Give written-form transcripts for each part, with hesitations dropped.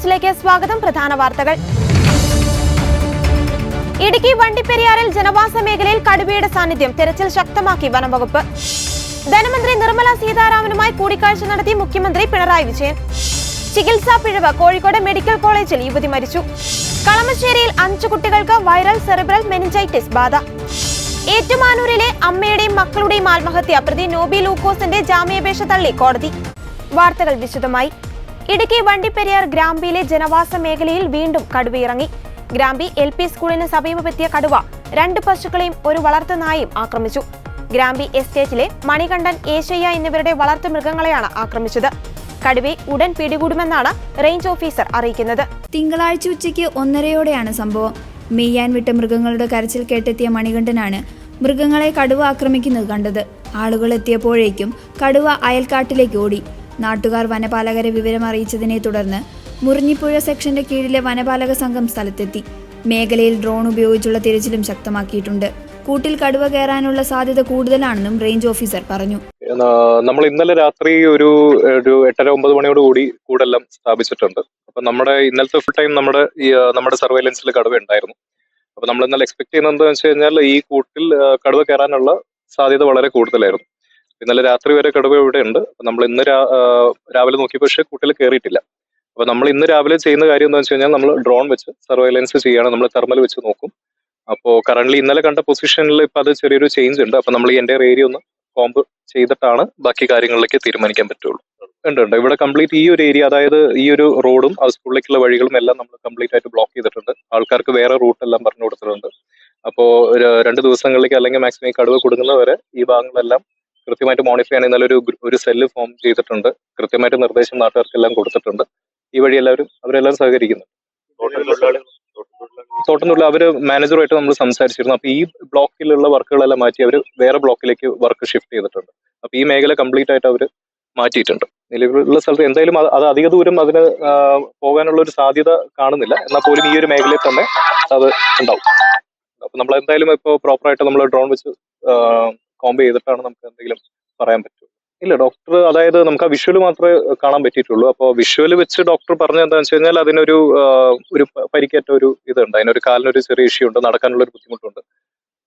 ന്യൂസിലേക്ക് സ്വാഗതം. പ്രധാന വാർത്തകൾ. ഇടുക്കി വണ്ടിപ്പെരിയാറിൽ ജനവാസ മേഖലയിൽ കടുവയുടെ സാന്നിധ്യം. തെരച്ചിൽ ശക്തമാക്കി വനംവകുപ്പ്. ധനമന്ത്രി നിർമ്മല സീതാരാമനുമായി കൂടിക്കാഴ്ച നടത്തി മുഖ്യമന്ത്രി പിണറായി വിജയൻ. ചികിത്സാ പിഴവ്. കോഴിക്കോട് മെഡിക്കൽ കോളേജിൽ യുവതി മരിച്ചു. കളമശ്ശേരിയിൽ 5 കുട്ടികൾക്ക് വൈറൽ സെറിബ്രൽ മെനിഞ്ചൈറ്റിസ് ബാധ. ഏറ്റുമാനൂരിലെ അമ്മയുടെയും മക്കളുടെയും ആത്മഹത്യ. പ്രതി നോബി ലൂക്കോസിന്റെ ജാമ്യാപേക്ഷ തള്ളി കോടതി. വാർത്തകൾ വിശദമായി. ഇടുക്കി വണ്ടിപ്പെരിയാർ ഗ്രാമ്പിയിലെ ജനവാസ മേഖലയിൽ വീണ്ടും കടുവയിറങ്ങി. ഗ്രാമ്പി LP സ്കൂളിന് സമീപമെത്തിയ കടുവ 2 പശുക്കളെയും ഒരു വളർത്തുനായയും ആക്രമിച്ചു. ഗ്രാമ്പി എസ്റ്റേറ്റിലെ മണികണ്ഠൻ, ഏശയ്യ എന്നിവരുടെ വളർത്തു മൃഗങ്ങളെയാണ് ആക്രമിച്ചത്. കടുവയെ ഉടൻ പിടികൂടുമെന്നാണ് റേഞ്ച് ഓഫീസർ അറിയിക്കുന്നത്. തിങ്കളാഴ്ച ഉച്ചയ്ക്ക് 1:30യോടെയാണ് സംഭവം. മെയ്യാൻ വിട്ട മൃഗങ്ങളുടെ കരച്ചിൽ കേട്ടെത്തിയ മണികണ്ഠനാണ് മൃഗങ്ങളെ കടുവ ആക്രമിക്കുന്നത് കണ്ടത്. ആളുകൾ എത്തിയപ്പോഴേക്കും കടുവ അയൽക്കാട്ടിലേക്ക് ഓടി. നാട്ടുകാർ വനപാലകരെ വിവരം അറിയിച്ചതിനെ തുടർന്ന് മുറിഞ്ഞിപ്പുഴ സെക്ഷന്റെ കീഴിലെ വനപാലക സംഘം സ്ഥലത്തെത്തി. മേഖലയിൽ ഡ്രോൺ ഉപയോഗിച്ചുള്ള തിരച്ചിലും ശക്തമാക്കിയിട്ടുണ്ട്. കൂട്ടിൽ കടുവ കയറാനുള്ള സാധ്യത കൂടുതലാണെന്നും റേഞ്ച് ഓഫീസർ പറഞ്ഞു. നമ്മൾ ഇന്നലെ രാത്രി ഒരു 8:30-9 മണിയോടുകൂടി കൂടെല്ലാം സ്ഥാപിച്ചിട്ടുണ്ട്. അപ്പൊ നമ്മുടെ ഇന്നലത്തെ ഫുൾ ടൈം നമ്മുടെ സർവൈലൻസിൽ കടുവ ഉണ്ടായിരുന്നു. അപ്പൊ നമ്മൾ ഇന്നലെ എക്സ്പെക്ട് ചെയ്യുന്നത് എന്താണെന്ന് വെച്ച് കഴിഞ്ഞാൽ ഈ കൂട്ടിൽ കടുവ കയറാനുള്ള സാധ്യത വളരെ കൂടുതലായിരുന്നു. ഇന്നലെ രാത്രി വരെ കടുവ ഇവിടെ ഉണ്ട്. നമ്മൾ ഇന്ന് രാവിലെ നോക്കിയപ്പോൾ പക്ഷേ കൂട്ടിൽ കയറിയിട്ടില്ല. അപ്പൊ നമ്മൾ ഇന്ന് രാവിലെ ചെയ്യുന്ന കാര്യം എന്താണെന്ന് വെച്ച് കഴിഞ്ഞാൽ നമ്മൾ ഡ്രോൺ വെച്ച് സർവൈലൻസ് ചെയ്യാണ്. നമ്മൾ തെർമൽ വെച്ച് നോക്കും. അപ്പോൾ കറന്റ് ഇന്നലെ കണ്ട പൊസിഷനിൽ ഇപ്പൊ അത് ചെറിയൊരു ചേഞ്ച് ഉണ്ട്. അപ്പൊ നമ്മൾ ഈ എൻ്റെ ഏരിയ ഒന്ന് കോമ്പ് ചെയ്തിട്ടാണ് ബാക്കി കാര്യങ്ങളിലേക്ക് തീരുമാനിക്കാൻ പറ്റുള്ളൂ. ഉണ്ട് ഇവിടെ കംപ്ലീറ്റ് ഈ ഒരു ഏരിയ, അതായത് ഈ ഒരു റോഡും ആ സ്കൂളിലേക്കുള്ള വഴികളും എല്ലാം നമ്മൾ കംപ്ലീറ്റ് ആയിട്ട് ബ്ലോക്ക് ചെയ്തിട്ടുണ്ട്. ആൾക്കാർക്ക് വേറെ റൂട്ട് എല്ലാം പറഞ്ഞു കൊടുത്തിട്ടുണ്ട്. അപ്പോൾ 2 ദിവസങ്ങളിലേക്ക് അല്ലെങ്കിൽ മാക്സിമം ഈ കടുവ കൊടുക്കുന്നവരെ ഈ ഭാഗങ്ങളെല്ലാം കൃത്യമായിട്ട് മോണിറ്റർ ചെയ്യാൻ ഇന്നലെ ഒരു സെല്ല് ഫോം ചെയ്തിട്ടുണ്ട്. കൃത്യമായിട്ട് നിർദ്ദേശം നാട്ടുകാർക്കെല്ലാം കൊടുത്തിട്ടുണ്ട്. ഈ വഴി അവരെല്ലാം സഹകരിക്കുന്നു. തോട്ടംതൊഴിൽ അവര് മാനേജറുമായിട്ട് നമ്മൾ സംസാരിച്ചിരുന്നു. അപ്പൊ ഈ ബ്ലോക്കിലുള്ള വർക്കുകളെല്ലാം മാറ്റി അവർ വേറെ ബ്ലോക്കിലേക്ക് വർക്ക് ഷിഫ്റ്റ് ചെയ്തിട്ടുണ്ട്. അപ്പൊ ഈ മേഖല കംപ്ലീറ്റ് ആയിട്ട് അവർ മാറ്റിയിട്ടുണ്ട്. നിലവിലുള്ള സ്ഥലത്ത് എന്തായാലും അത് അധിക ദൂരം അതിന് പോകാനുള്ള ഒരു സാധ്യത കാണുന്നില്ല. എന്നാൽ പോലും ഈ ഒരു മേഖലയിൽ തന്നെ അത് ഉണ്ടാവും. അപ്പൊ നമ്മൾ എന്തായാലും ഇപ്പോൾ പ്രോപ്പറായിട്ട് നമ്മൾ ഡ്രോൺ വെച്ച് കോമ്പ് ചെയ്തിട്ടാണ് നമുക്ക് എന്തെങ്കിലും പറയാൻ പറ്റും. ഇല്ല, ഡോക്ടർ അതായത് നമുക്ക് ആ വിഷ്വൽ മാത്രമേ കാണാൻ പറ്റിയിട്ടുള്ളൂ. അപ്പോൾ വിഷ്വൽ വെച്ച് ഡോക്ടർ പറഞ്ഞത് എന്താണെന്ന് വെച്ച് കഴിഞ്ഞാൽ അതിനൊരു പരിക്കേറ്റ ഒരു ഇതുണ്ട്. അതിനൊരു കാലിനൊരു ചെറിയ ഇഷ്യൂ ഉണ്ട്, നടക്കാനുള്ള ഒരു ബുദ്ധിമുട്ടുണ്ട്.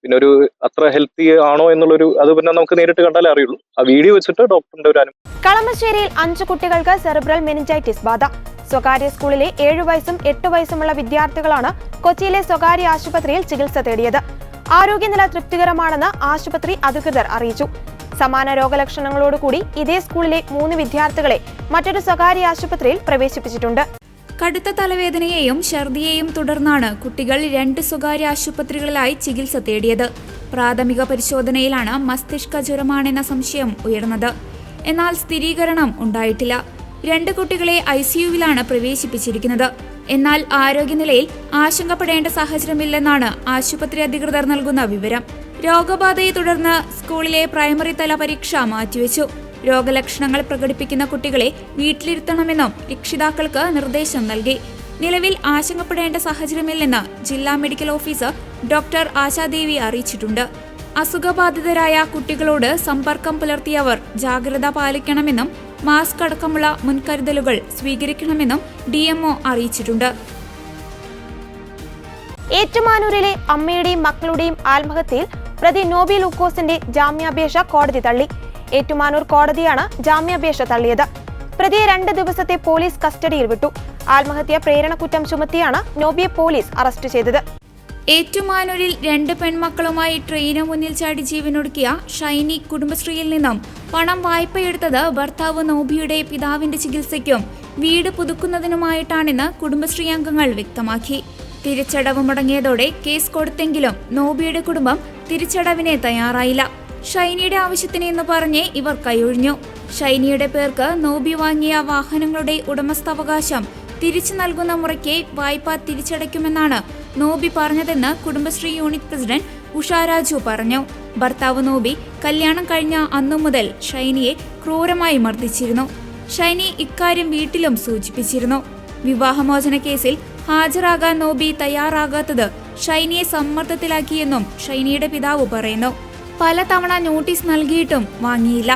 പിന്നെ ഒരു അത്ര ഹെൽത്തി ആണോ എന്നുള്ളൊരു അത് പിന്നെ നമുക്ക് നേരിട്ട് കണ്ടാലേ അറിയുള്ളൂ. ആ വീഡിയോ വെച്ചിട്ട് ഡോക്ടറിന്റെ ഒരു അനുഭവം. കളമശ്ശേരിയിൽ 5 കുട്ടികൾക്ക് സെറിബ്രൽ മെനിഞ്ചൈറ്റിസ് ബാധ. സ്വകാര്യ സ്കൂളിലെ 7 വയസ്സും 8 വയസ്സുമുള്ള വിദ്യാർത്ഥികളാണ് കൊച്ചിയിലെ സ്വകാര്യ ആശുപത്രിയിൽ ചികിത്സ തേടിയത്. ആരോഗ്യനില തൃപ്തികരമാണെന്ന് ആശുപത്രി അധികൃതർ അറിയിച്ചു. സമാന രോഗലക്ഷണങ്ങളോടുകൂടി ഇതേ സ്കൂളിലെ 3 വിദ്യാർത്ഥികളെ മറ്റൊരു സ്വകാര്യ ആശുപത്രിയിൽ പ്രവേശിപ്പിച്ചിട്ടുണ്ട്. കടുത്ത തലവേദനയെയും ഛർദിയെയും തുടർന്നാണ് കുട്ടികൾ 2 സ്വകാര്യ ആശുപത്രികളിലായി ചികിത്സ തേടിയത്. പ്രാഥമിക പരിശോധനയിലാണ് മസ്തിഷ്ക ജ്വരമാണെന്ന സംശയം ഉയർന്നത്. എന്നാൽ സ്ഥിരീകരണം ഉണ്ടായിട്ടില്ല. 2 കുട്ടികളെ ICUവിലാണ് പ്രവേശിപ്പിച്ചിരിക്കുന്നത്. എന്നാൽ ആരോഗ്യനിലയിൽ ആശങ്കപ്പെടേണ്ട സാഹചര്യമില്ലെന്നാണ് ആശുപത്രി അധികൃതർ നൽകുന്ന വിവരം. രോഗബാധയെ തുടർന്ന് സ്കൂളിലെ പ്രൈമറി തല പരീക്ഷ മാറ്റിവെച്ചു. രോഗലക്ഷണങ്ങൾ പ്രകടിപ്പിക്കുന്ന കുട്ടികളെ വീട്ടിലിരുത്തണമെന്നും രക്ഷിതാക്കൾക്ക് നിർദ്ദേശം നൽകി. നിലവിൽ ആശങ്കപ്പെടേണ്ട സാഹചര്യമില്ലെന്ന് ജില്ലാ മെഡിക്കൽ ഓഫീസർ ഡോക്ടർ ആശാദേവി അറിയിച്ചിട്ടുണ്ട്. അസുഖബാധിതരായ കുട്ടികളോട് സമ്പർക്കം പുലർത്തിയവർ ജാഗ്രത പാലിക്കണമെന്നും മാസ്ക് അടക്കമുള്ള മുൻകരുതലുകൾ സ്വീകരിക്കണമെന്നും DMO അറിയിച്ചിട്ടുണ്ട്. ഏറ്റുമാനൂരിലെ അമ്മയുടെയും മക്കളുടെയും ആത്മഹത്യയിൽ പ്രതി നോബി ലൂക്കോസിന്റെ ജാമ്യാപേക്ഷ കോടതി തള്ളി. ഏറ്റുമാനൂർ കോടതിയാണ് ജാമ്യാപേക്ഷ തള്ളിയത്. പ്രതിയെ 2 ദിവസത്തെ പോലീസ് കസ്റ്റഡിയിൽ വിട്ടു. ആത്മഹത്യ പ്രേരണക്കുറ്റം ചുമത്തിയാണ് നോബിയെ പോലീസ് അറസ്റ്റ് ചെയ്തത്. ഏറ്റുമാനൂരിൽ 2 പെൺമക്കളുമായി ട്രെയിന് മുന്നിൽ ചാടി ജീവനൊടുക്കിയ ഷൈനി കുടുംബശ്രീയിൽ നിന്നും പണം വായ്പയെടുത്തത് ഭർത്താവ് നോബിയുടെ പിതാവിന്റെ ചികിത്സയ്ക്കും വീട് പുതുക്കുന്നതിനുമായിട്ടാണെന്ന് കുടുംബശ്രീ അംഗങ്ങൾ വ്യക്തമാക്കി. തിരിച്ചടവ് മുടങ്ങിയതോടെ കേസ് കൊടുത്തെങ്കിലും നോബിയുടെ കുടുംബം തിരിച്ചടവിന് തയ്യാറായില്ല. ഷൈനിയുടെ ആവശ്യത്തിന് എന്ന് പറഞ്ഞ് ഇവർ കൈയൊഴിഞ്ഞു. ഷൈനിയുടെ പേർക്ക് നോബി വാങ്ങിയ വാഹനങ്ങളുടെ ഉടമസ്ഥാവകാശം തിരിച്ചു നൽകുന്ന മുറയ്ക്ക് വായ്പ തിരിച്ചടയ്ക്കുമെന്നാണ് നോബി പറഞ്ഞതെന്ന് കുടുംബശ്രീ യൂണിറ്റ് പ്രസിഡന്റ് ഉഷ രാജു പറഞ്ഞു. ഭർത്താവ് നോബി കല്യാണം കഴിഞ്ഞ അന്നു മുതൽ ഷൈനിയെ ക്രൂരമായി മർദ്ദിച്ചിരുന്നു. ഷൈനി ഇക്കാര്യം വീട്ടിലും സൂചിപ്പിച്ചിരുന്നു. വിവാഹമോചന കേസിൽ ഹാജരാകാൻ നോബി തയ്യാറാകാത്തത് ഷൈനിയെ സമ്മർദ്ദത്തിലാക്കിയെന്നും ഷൈനിയുടെ പിതാവ് പറയുന്നു. പലതവണ നോട്ടീസ് നൽകിയിട്ടും വാങ്ങിയില്ല.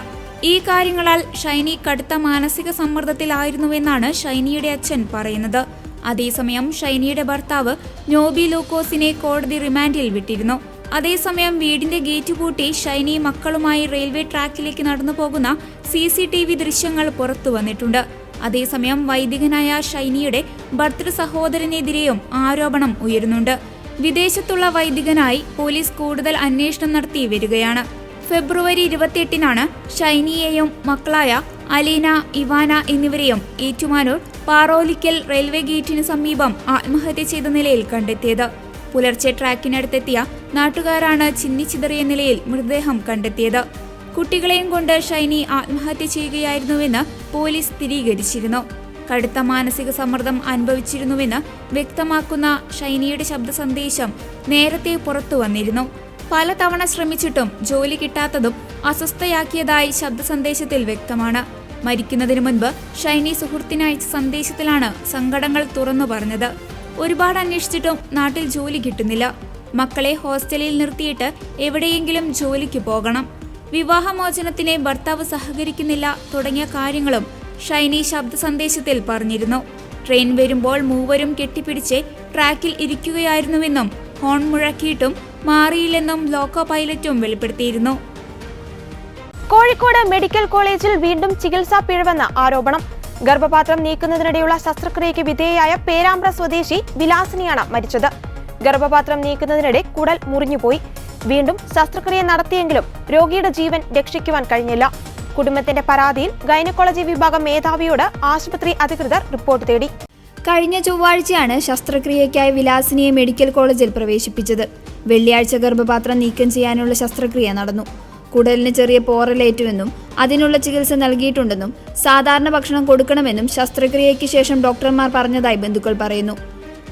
ഈ കാര്യങ്ങളാൽ ഷൈനി കടുത്ത മാനസിക സമ്മർദ്ദത്തിലായിരുന്നുവെന്നാണ് ഷൈനിയുടെ അച്ഛൻ പറയുന്നത്. അതേസമയം ഷൈനിയുടെ ഭർത്താവ് നോബി ലൂക്കോസിനെ കോടതി റിമാൻഡിൽ വിട്ടിരുന്നു. അതേസമയം വീടിന്റെ ഗേറ്റ് പൂട്ടി ഷൈനി മക്കളുമായി റെയിൽവേ ട്രാക്കിലേക്ക് നടന്നു പോകുന്ന CCTV ദൃശ്യങ്ങൾ പുറത്തു വന്നിട്ടുണ്ട്. അതേസമയം വൈദികനായ ഷൈനിയുടെ ഭർതൃ സഹോദരനെതിരെയും ആരോപണം ഉയരുന്നുണ്ട്. വിദേശത്തുള്ള വൈദികനായി പോലീസ് കൂടുതൽ അന്വേഷണം നടത്തി വരികയാണ്. ഫെബ്രുവരി 28-നാണ് ഷൈനിയെയും മക്കളായ അലീന, ഇവാന എന്നിവരെയും ഏറ്റുമാനൂർ പാറോലിക്കൽ റെയിൽവേ ഗേറ്റിന് സമീപം ആത്മഹത്യ ചെയ്ത നിലയിൽ കണ്ടെത്തിയത്. പുലർച്ചെ ട്രാക്കിനടുത്തെത്തിയ നാട്ടുകാരാണ് ചിന്നിച്ചിതറിയ നിലയിൽ മൃതദേഹം കണ്ടെത്തിയത്. കുട്ടികളെയും കൊണ്ട് ഷൈനി ആത്മഹത്യ ചെയ്യുകയായിരുന്നുവെന്ന് പോലീസ് സ്ഥിരീകരിച്ചിരുന്നു. കടുത്ത മാനസിക സമ്മർദ്ദം അനുഭവിച്ചിരുന്നുവെന്ന് വ്യക്തമാക്കുന്ന ഷൈനിയുടെ ശബ്ദ സന്ദേശം നേരത്തെ പുറത്തു വന്നിരുന്നു. പലതവണ ശ്രമിച്ചിട്ടും ജോലി കിട്ടാത്തതും അസ്വസ്ഥയാക്കിയതായി ശബ്ദ സന്ദേശത്തിൽ വ്യക്തമാണ്. മരിക്കുന്നതിനു മുൻപ് ഷൈനി സുഹൃത്തിനയച്ച സന്ദേശത്തിലാണ് സങ്കടങ്ങൾ തുറന്നു പറഞ്ഞത്. ഒരുപാട് അന്വേഷിച്ചിട്ടും നാട്ടിൽ ജോലി കിട്ടുന്നില്ല. മക്കളെ ഹോസ്റ്റലിൽ നിർത്തിയിട്ട് എവിടെയെങ്കിലും ജോലിക്ക് പോകണം. വിവാഹമോചനത്തിന് ഭർത്താവ് സഹകരിക്കുന്നില്ല തുടങ്ങിയ കാര്യങ്ങളും ഷൈനി ശബ്ദ സന്ദേശത്തിൽ പറഞ്ഞിരുന്നു. ട്രെയിൻ വരുമ്പോൾ മൂവരും കെട്ടിപ്പിടിച്ച് ട്രാക്കിൽ ഇരിക്കുകയായിരുന്നുവെന്നും ഹോൺ മുഴക്കിയിട്ടും മാറിയില്ലെന്നും ലോക്കോ പൈലറ്റും വെളിപ്പെടുത്തിയിരുന്നു. കോഴിക്കോട് മെഡിക്കൽ കോളേജിൽ വീണ്ടും ചികിത്സാ പിഴവെന്ന ആരോപണം. ഗർഭപാത്രം നീക്കുന്നതിനിടെയുള്ള ശസ്ത്രക്രിയയ്ക്ക് വിധേയയായ പേരാമ്പ്ര സ്വദേശി വിലാസിനിയാണ് മരിച്ചത്. ഗർഭപാത്രം നീക്കുന്നതിനിടെ കുടൽ മുറിഞ്ഞുപോയി. വീണ്ടും ശസ്ത്രക്രിയ നടത്തിയെങ്കിലും രോഗിയുടെ ജീവൻ രക്ഷിക്കുവാൻ കഴിഞ്ഞില്ല. കുടുംബത്തിന്റെ പരാതിയിൽ ഗൈനക്കോളജി വിഭാഗം മേധാവിയോട് ആശുപത്രി അധികൃതർ റിപ്പോർട്ട് തേടി. കഴിഞ്ഞ ചൊവ്വാഴ്ചയാണ് ശസ്ത്രക്രിയയ്ക്കായി വിലാസിനിയെ മെഡിക്കൽ കോളേജിൽ പ്രവേശിപ്പിച്ചത്. വെള്ളിയാഴ്ച ഗർഭപാത്രം നീക്കം ചെയ്യാനുള്ള ശസ്ത്രക്രിയ നടന്നു. കുടലിന് ചെറിയ പോറലേറ്റുവെന്നും അതിനുള്ള ചികിത്സ നൽകിയിട്ടുണ്ടെന്നും സാധാരണ ഭക്ഷണം കൊടുക്കണമെന്നും ശസ്ത്രക്രിയയ്ക്ക് ശേഷം ഡോക്ടർമാർ പറഞ്ഞതായി ബന്ധുക്കൾ പറയുന്നു.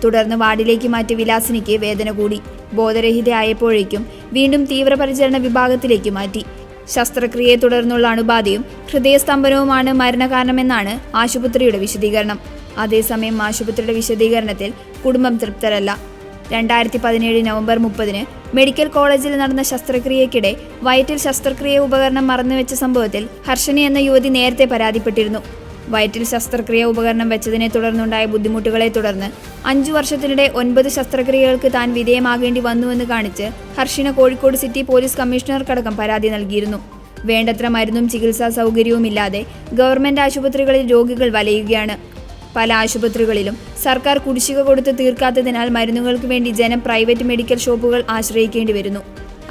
തുടർന്ന് വാർഡിലേക്ക് മാറ്റിയ വിലാസിനിക്ക് വേദന കൂടി. ബോധരഹിതയായപ്പോഴേക്കും വീണ്ടും തീവ്രപരിചരണ വിഭാഗത്തിലേക്ക് മാറ്റി. ശസ്ത്രക്രിയയെ തുടർന്നുള്ള അണുബാധയും ഹൃദയസ്തംഭനവുമാണ് മരണകാരണമെന്നാണ് ആശുപത്രിയുടെ വിശദീകരണം. അതേസമയം ആശുപത്രിയുടെ വിശദീകരണത്തിൽ കുടുംബം തൃപ്തരല്ല. 2017 നവംബർ 30-ന് മെഡിക്കൽ കോളേജിൽ നടന്ന ശസ്ത്രക്രിയയ്ക്കിടെ വയറ്റിൽ ശസ്ത്രക്രിയ ഉപകരണം മറന്നുവെച്ച സംഭവത്തിൽ ഹർഷനി എന്ന യുവതി നേരത്തെ പരാതിപ്പെട്ടിരുന്നു. വയറ്റിൽ ശസ്ത്രക്രിയ ഉപകരണം വെച്ചതിനെ തുടർന്നുണ്ടായ ബുദ്ധിമുട്ടുകളെ തുടർന്ന് 5 വർഷത്തിനിടെ 9 ശസ്ത്രക്രിയകൾക്ക് താൻ വിധേയമാകേണ്ടി വന്നുവെന്ന് കാണിച്ച് ഹർഷിന കോഴിക്കോട് സിറ്റി പോലീസ് കമ്മീഷണർക്കടക്കം പരാതി നൽകിയിരുന്നു. വേണ്ടത്ര മരുന്നും ചികിത്സാ സൗകര്യവുമില്ലാതെ ഗവൺമെന്റ് ആശുപത്രികളിൽ രോഗികൾ വലയുകയാണ്. പല ആശുപത്രികളിലും സർക്കാർ കുടിശ്ശിക കൊടുത്ത് തീർക്കാത്തതിനാൽ മരുന്നുകൾക്ക് വേണ്ടി ജനം പ്രൈവറ്റ് മെഡിക്കൽ ഷോപ്പുകൾ ആശ്രയിക്കേണ്ടി വരുന്നു.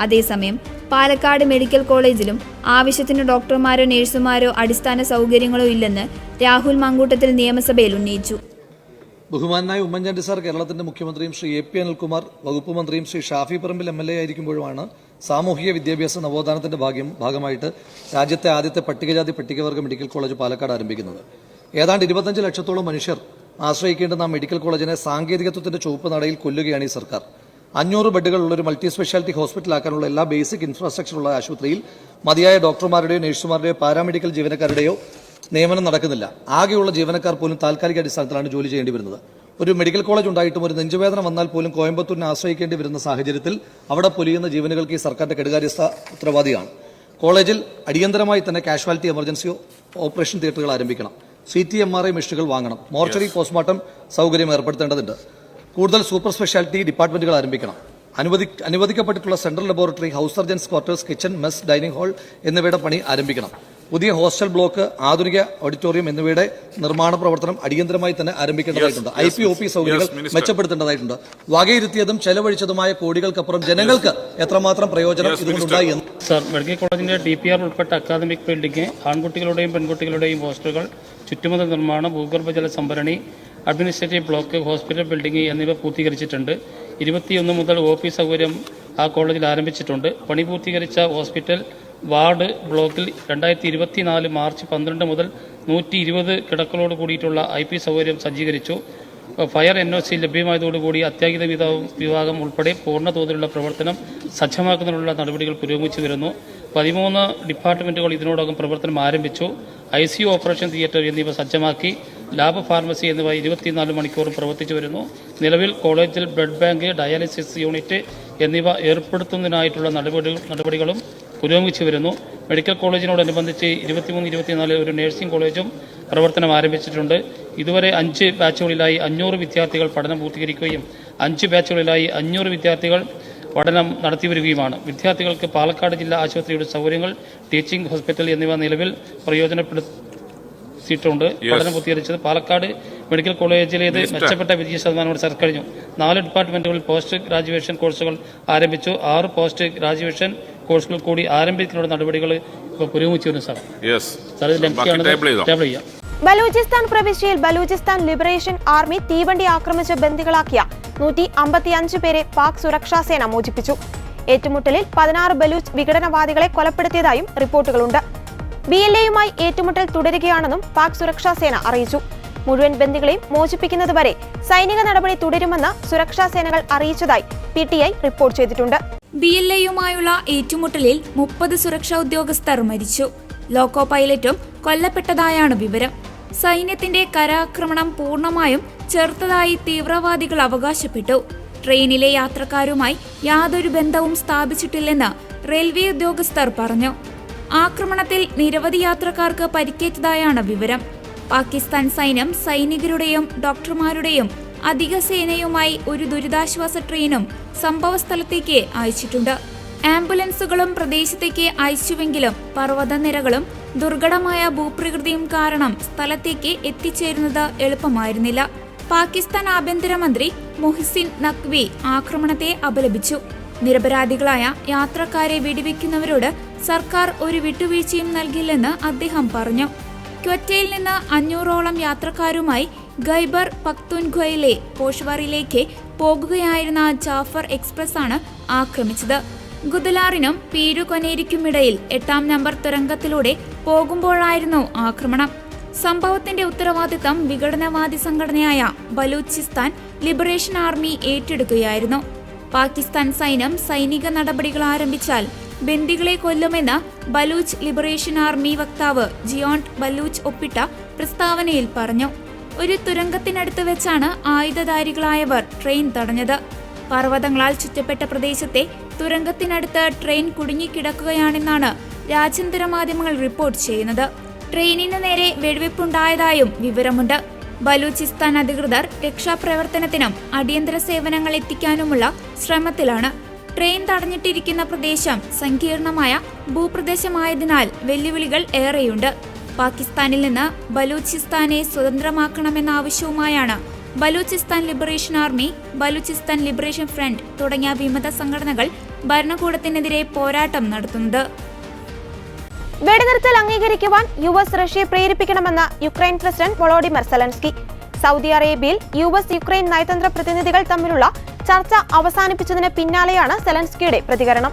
അതേസമയം പാലക്കാട് മെഡിക്കൽ കോളേജിലും ആവശ്യത്തിന് ഡോക്ടർമാരോ നഴ്സുമാരോ അടിസ്ഥാന സൗകര്യങ്ങളോ ഇല്ലെന്ന് രാഹുൽ മങ്കൂട്ടത്തിൽ നിയമസഭയിൽ ഉന്നയിച്ചു. ബഹുമാനായ ഉമ്മൻചാണ്ടി സാർ കേരളത്തിന്റെ മുഖ്യമന്ത്രിയും ശ്രീ AP അനിൽകുമാർ വകുപ്പ് മന്ത്രിയും ശ്രീ ഷാഫി പറമ്പിൽ MLA ആയിരിക്കുമ്പോഴുമാണ് സാമൂഹിക വിദ്യാഭ്യാസ നവോത്ഥാനത്തിന്റെ ഭാഗമായിട്ട് രാജ്യത്തെ ആദ്യത്തെ പട്ടികജാതി പട്ടികവർഗ മെഡിക്കൽ കോളേജ് പാലക്കാട് ആരംഭിക്കുന്നത്. ഏതാണ്ട് 25 ലക്ഷത്തോളം മനുഷ്യർ ആശ്രയിക്കേണ്ടുന്ന മെഡിക്കൽ കോളേജിനെ സാങ്കേതികത്വത്തിന്റെ ചുവപ്പ് നടയിൽ കൊല്ലുകയാണ് ഈ സർക്കാർ. 500 ബെഡുകളുള്ള ഒരു മൾട്ടി സ്പെഷ്യാലിറ്റി ഹോസ്പിറ്റലാക്കാനുള്ള എല്ലാ ബേസിക് ഇൻഫ്രാസ്ട്രക്ചറുള്ള ആശുപത്രിയിൽ മതിയായ ഡോക്ടർമാരുടെയോ നഴ്സുമാരുടെയോ പാരാമെഡിക്കൽ ജീവനക്കാരുടെയോ നിയമനം നടക്കുന്നില്ല. ആകെയുള്ള ജീവനക്കാർ പോലും താൽക്കാലിക അടിസ്ഥാനത്തിലാണ് ജോലി ചെയ്യേണ്ടി വരുന്നത്. ഒരു മെഡിക്കൽ കോളേജ് ഉണ്ടായിട്ടും ഒരു നെഞ്ചുവേദന വന്നാൽ പോലും കോയമ്പത്തൂരിനെ ആശ്രയിക്കേണ്ടി വരുന്ന സാഹചര്യത്തിൽ അവിടെ പൊലിയുന്ന ജീവനുകൾക്ക് ഈ സർക്കാരിന്റെ കെടുകാര്യസ്ഥ ഉത്തരവാദിയാണ്. കോളേജിൽ അടിയന്തരമായി തന്നെ കാഷ്വാലിറ്റി എമർജൻസി ഓപ്പറേഷൻ തിയേറ്ററുകൾ ആരംഭിക്കണം. CT MRI മെഷീനുകൾ വാങ്ങണം. മോർച്ചറി പോസ്റ്റ്മോർട്ടം സൗകര്യം ഏർപ്പെടുത്തേണ്ടതുണ്ട്. കൂടുതൽ സൂപ്പർ സ്പെഷ്യാലിറ്റി ഡിപ്പാർട്ട്മെന്റുകൾ ആരംഭിക്കണം. അനുവദിക്കപ്പെട്ടിട്ടുള്ള central laboratory, house surgeons quarters, kitchen, mess, dining hall എന്നിവയുടെ പണി ആരംഭിക്കണം. പുതിയ ഹോസ്റ്റൽ ബ്ലോക്ക്, ആധുനിക ഓഡിറ്റോറിയം എന്നിവയുടെ നിർമ്മാണ പ്രവർത്തനം അടിയന്തരമായി തന്നെ ആരംഭിക്കേണ്ടതായിട്ടുണ്ട്. IP-OP സൗകര്യങ്ങൾ മെച്ചപ്പെടുത്തേണ്ടതായിട്ടുണ്ട്. വകയിരുത്തിയതും ചെലവഴിച്ചതുമായ കോടികൾക്കപ്പുറം ജനങ്ങൾക്ക് എത്രമാത്രം പ്രയോജനം ഇതുകൊണ്ടുണ്ടായി എന്ന് സർ, മെഡിക്കൽ കോളേജിന്റെ DPR ഉൾപ്പെട്ട അക്കാദമിക് ബിൽഡിംഗ്, ആൺകുട്ടികളുടെയും പെൺകുട്ടികളുടെയും ഹോസ്റ്റലുകൾ, ചുറ്റുമതിൽ നിർമ്മാണം, ഭൂഗർഭജല സംഭരണി, അഡ്മിനിസ്ട്രേറ്റീവ് ബ്ലോക്ക്, ഹോസ്പിറ്റൽ ബിൽഡിംഗ് എന്നിവ പൂർത്തീകരിച്ചിട്ടുണ്ട്. 21 മുതൽ OP സൗകര്യം ആ കോളേജിൽ ആരംഭിച്ചിട്ടുണ്ട്. പണി പൂർത്തീകരിച്ച ഹോസ്പിറ്റൽ വാർഡ് ബ്ലോക്കിൽ 2024 മാർച്ച് 12 മുതൽ 120 കിടക്കളോട് കൂടിയിട്ടുള്ള IP സൗകര്യം സജ്ജീകരിച്ചു. ഫയർ NOC ലഭ്യമായതോടുകൂടി അത്യാഹിത വിഭാഗം ഉൾപ്പെടെ പൂർണ്ണ തോതിലുള്ള പ്രവർത്തനം സജ്ജമാക്കുന്നതിനുള്ള നടപടികൾ പുരോഗമിച്ചു വരുന്നു. 13 ഡിപ്പാർട്ട്മെന്റുകൾ ഇതിനോടകം പ്രവർത്തനം ആരംഭിച്ചു. ICU ഓപ്പറേഷൻ തിയേറ്റർ എന്നിവ സജ്ജമാക്കി. ലാബ്, ഫാർമസി എന്നിവ 24 മണിക്കൂറും പ്രവർത്തിച്ചു വരുന്നു. നിലവിൽ കോളേജിൽ ബ്ലഡ് ബാങ്ക്, ഡയാലിസിസ് യൂണിറ്റ് എന്നിവ ഏർപ്പെടുത്തുന്നതിനായിട്ടുള്ള നടപടികളും പുരോഗമിച്ചു വരുന്നു. മെഡിക്കൽ കോളേജിനോടനുബന്ധിച്ച് 23-24 ഒരു നഴ്സിംഗ് കോളേജും പ്രവർത്തനം ആരംഭിച്ചിട്ടുണ്ട്. ഇതുവരെ 5 ബാച്ചുകളിലായി 500 വിദ്യാർത്ഥികൾ പഠനം പൂർത്തീകരിക്കുകയും 5 ബാച്ചുകളിലായി 500 വിദ്യാർത്ഥികൾ പഠനം നടത്തിവരികയുമാണ്. വിദ്യാർത്ഥികൾക്ക് പാലക്കാട് ജില്ലാ ആശുപത്രിയുടെ സൗകര്യങ്ങൾ, ടീച്ചിംഗ് ഹോസ്പിറ്റൽ എന്നിവ നിലവിൽ പ്രയോജനപ്പെടുത്തിയിട്ടുണ്ട്. പഠനം പൂർത്തീകരിച്ചത് പാലക്കാട് മെഡിക്കൽ കോളേജിലേത് മെച്ചപ്പെട്ട വിജയ ശതമാനത്തോടെ സർ കഴിഞ്ഞു. 4 ഡിപ്പാർട്ട്മെന്റുകളിൽ പോസ്റ്റ് ഗ്രാജുവേഷൻ കോഴ്സുകൾ ആരംഭിച്ചു. 6 പോസ്റ്റ് ഗ്രാജുവേഷൻ കോഴ്സുകൾ കൂടി ആരംഭിക്കുന്നതിനുള്ള നടപടികൾ ഇപ്പോൾ പുരോഗമിച്ചു വരുന്നു സാർ. ടേബിൾ ചെയ്യാം. ബലൂചിസ്ഥാൻ പ്രവിശ്യയിൽ ബലൂചിസ്ഥാൻ ലിബറേഷൻ ആർമി തീവണ്ടി ആക്രമിച്ച് ബന്ദികളാക്കിയ 155 പേരെ പാക് സുരക്ഷാ സേന മോചിപ്പിച്ചു. ഏറ്റുമുട്ടലിൽ 16 ബലൂച്ച് വിഘടനവാദികളെ കൊലപ്പെടുത്തിയതായും റിപ്പോർട്ടുകളുണ്ട്. BLA-യുമായി ഏറ്റുമുട്ടൽ തുടരുകയാണെന്നും പാക് സുരക്ഷാ സേന അറിയിച്ചു. മുഴുവൻ ബന്ദികളെയും മോചിപ്പിക്കുന്നതുവരെ സൈനിക നടപടി തുടരുമെന്ന് സുരക്ഷാ സേനകൾ അറിയിച്ചതായി PTI റിപ്പോർട്ട് ചെയ്തിട്ടുണ്ട്. BLA-യുമായുള്ള ഏറ്റുമുട്ടലിൽ 30 സുരക്ഷാ ഉദ്യോഗസ്ഥർ മരിച്ചു. ലോക്കോ പൈലറ്റും കൊല്ലപ്പെട്ടതായാണ് വിവരം. സൈന്യത്തിന്റെ കരാക്രമണം പൂർണ്ണമായും ചെറുത്തതായി തീവ്രവാദികൾ അവകാശപ്പെട്ടു. ട്രെയിനിലെ യാത്രക്കാരുമായി യാതൊരു ബന്ധവും സ്ഥാപിച്ചിട്ടില്ലെന്ന് റെയിൽവേ ഉദ്യോഗസ്ഥർ പറഞ്ഞു. ആക്രമണത്തിൽ നിരവധി യാത്രക്കാർക്ക് പരിക്കേറ്റതായാണ് വിവരം. പാകിസ്ഥാൻ സൈന്യം സൈനികരുടെയും ഡോക്ടർമാരുടെയും അധിക സേനയുമായി ഒരു ദുരിതാശ്വാസ ട്രെയിനും സംഭവസ്ഥലത്തേക്ക് അയച്ചിട്ടുണ്ട്. ആംബുലൻസുകളും പ്രദേശത്തേക്ക് അയച്ചുവെങ്കിലും പർവ്വതനിരകളും ദുർഘടമായ ഭൂപ്രകൃതിയും കാരണം സ്ഥലത്തേക്ക് എത്തിച്ചേരുന്നത് എളുപ്പമായിരുന്നില്ല. പാകിസ്ഥാൻ ആഭ്യന്തരമന്ത്രി മൊഹ്സിൻ നഖ്വി ആക്രമണത്തെ അപലപിച്ചു. നിരപരാധികളായ യാത്രക്കാരെ വെടിവെക്കുന്നവരോട് സർക്കാർ ഒരു വിട്ടുവീഴ്ചയും നൽകില്ലെന്ന് അദ്ദേഹം പറഞ്ഞു. ക്വറ്റയിൽ നിന്ന് 500ഓളം യാത്രക്കാരുമായി ഖൈബർ പഖ്തൂൻഖ്വയിലെ പോഷ്വാറിലേക്ക് പോകുകയായിരുന്ന ജാഫർ എക്സ്പ്രസ് ആണ് ആക്രമിച്ചത്. ഗുദലാറിനും പീരുകൊനേരിക്കുമിടയിൽ 8ാം നമ്പർ തുരങ്കത്തിലൂടെ പോകുമ്പോഴായിരുന്നു ആക്രമണം. സംഭവത്തിന്റെ ഉത്തരവാദിത്തം വിഘടനവാദി സംഘടനയായ ബലൂചിസ്ഥാൻ ലിബറേഷൻ ആർമി ഏറ്റെടുക്കുകയായിരുന്നു. പാകിസ്ഥാൻ സൈന്യം സൈനിക നടപടികൾ ആരംഭിച്ചാൽ ബന്ദികളെ കൊല്ലുമെന്ന് ബലൂച്ച് ലിബറേഷൻ ആർമി വക്താവ് ജിയോണ്ട് ബലൂച്ച് ഒപ്പിട്ട പ്രസ്താവനയിൽ പറഞ്ഞു. ഒരു തുരങ്കത്തിനടുത്ത് വെച്ചാണ് ആയുധധാരികളായവർ ട്രെയിൻ തടഞ്ഞത്. പർവ്വതങ്ങളാൽ ചുറ്റപ്പെട്ട പ്രദേശത്തെ തുരങ്കത്തിനടുത്ത് ട്രെയിൻ കുടുങ്ങിക്കിടക്കുകയാണെന്നാണ് രാജ്യാന്തര മാധ്യമങ്ങൾ റിപ്പോർട്ട് ചെയ്യുന്നത്. ട്രെയിനിന് നേരെ വെടിവെപ്പുണ്ടായതായും വിവരമുണ്ട്. ബലൂചിസ്ഥാൻ അധികൃതർ രക്ഷാപ്രവർത്തനത്തിനും അടിയന്തര സേവനങ്ങൾ എത്തിക്കാനുമുള്ള ശ്രമത്തിലാണ്. ട്രെയിൻ തടഞ്ഞിട്ടിരിക്കുന്ന പ്രദേശം സങ്കീർണമായ ഭൂപ്രദേശമായതിനാൽ വെല്ലുവിളികൾ ഏറെയുണ്ട്. പാകിസ്ഥാനിൽ നിന്ന് ബലൂചിസ്ഥാനെ സ്വതന്ത്രമാക്കണമെന്ന ആവശ്യവുമായാണ് Balochistan liberation army, Balochistan liberation front തുടങ്ങിയ വിമത സംഘടനകൾ ഭരണകൂടത്തിനെതിരെ പോരാട്ടം നടത്തുന്നത്. വെടിനിർത്തൽ അംഗീകരിക്കുവാൻ US റഷ്യയെ പ്രേരിപ്പിക്കണമെന്ന് Ukraine president Volodymyr Zelensky. Saudi അറേബ്യയിൽ US യുക്രൈൻ നയതന്ത്ര പ്രതിനിധികൾ തമ്മിലുള്ള ചർച്ച അവസാനിപ്പിച്ചതിന് പിന്നാലെയാണ് സെലൻസ്കിയുടെ പ്രതികരണം.